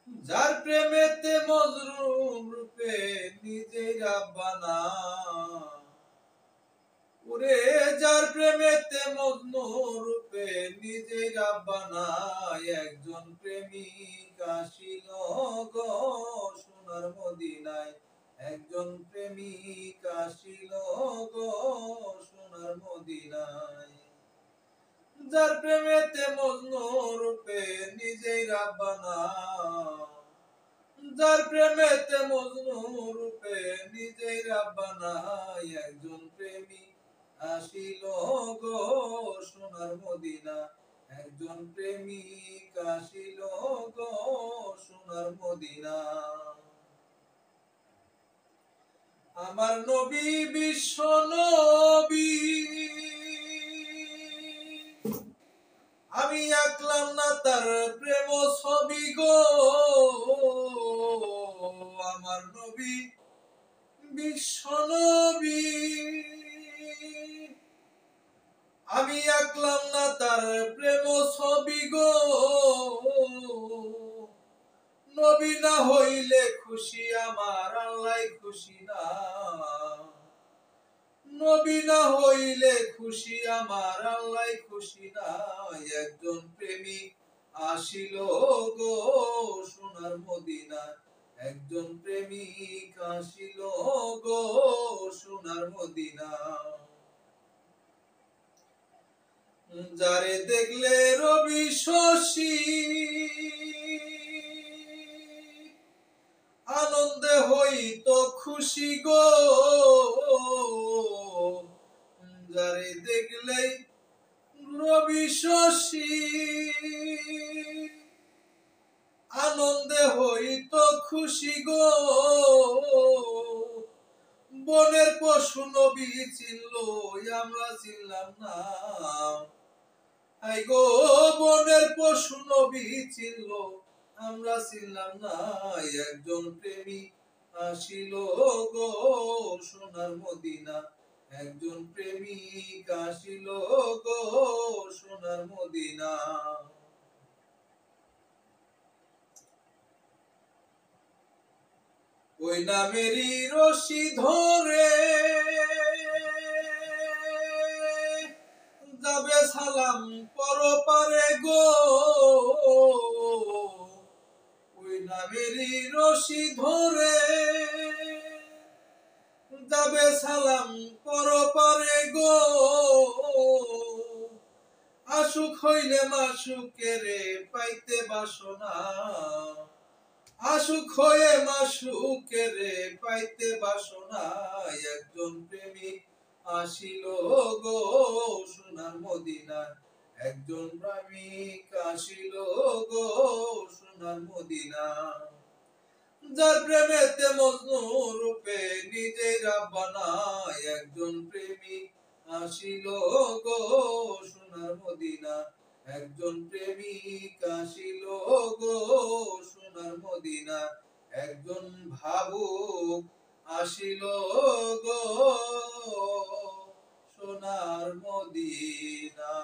যার প্রেমেতে মজরুম রূপে নিজেই রাব্বানা, ওরে যার প্রেমেতে মজনু রূপে নিজেই রাব্বানা, একজন প্রেমিক আসিল গো সোনার মদিনায়, একজন প্রেমিক আসিল গো সোনার মদিনায়। যার প্রেমেতে মজনু রূপে নিজেই রাব্বানা, যার প্রেমেতে মজনু রূপে নিজেই রাব্বানা, একজন প্রেমিক আসিল গো সোনার মদিনা, একজন প্রেমিক আসিল গো সোনার মদিনা। আমার নবী বিশ্ব নবী, আমি আঁকলাম না তার প্রেম ছবি গো, আমার নবী বিশ্ব নবী, আমি আঁকলাম না তার প্রেম ছবি গো, নবী না হইলে খুশি আমার আল্লাহ খুশি না, নবী না হইলে খুশি আমার আল্লাহ খুশি না, একজন প্রেমিক আসিল গো সোনার মদিনা, একজন প্রেমিক আসিল গো সোনার মদিনা। যারে দেখলে রবি শশী আনন্দে হইত খুশি গো, যারে দেখলে রবি শশী আনন্দে হইত খুশি গো, বনের পশু নবী চিনল আমরা চিনলাম না, আই গো বনের পশু নবী চিনল আমরা চিনলাম না, একজন প্রেমিক আসিল গো সোনার মদিনা, একজন প্রেমিক আসিল গো সোনার মদিনা। ওই নামেরই রশি ধরে যাবে সালাম পরপারে গো, ওই নামেরই রশি ধরে যাবে সালাম পরপারে গো, আশুক হইলে মাসুকেরে পাইতে বাসনা, আশুক হয়ে মাসুকেরে পাইতে বাসনা, একজন প্রেমিক আসিল গো সোনার মদিনা, একজন প্রেমিক আসিল গো সোনার মদিনা। যার প্রেমেতে মজনু রূপে নিজেই রাব্বানা, একজন প্রেমিক আসিল গো সোনার মদিনা, একজন প্রেমিক আসিল গো সোনার মদিনা, একজন ভাবুক আসিল গো সোনার মদিনা।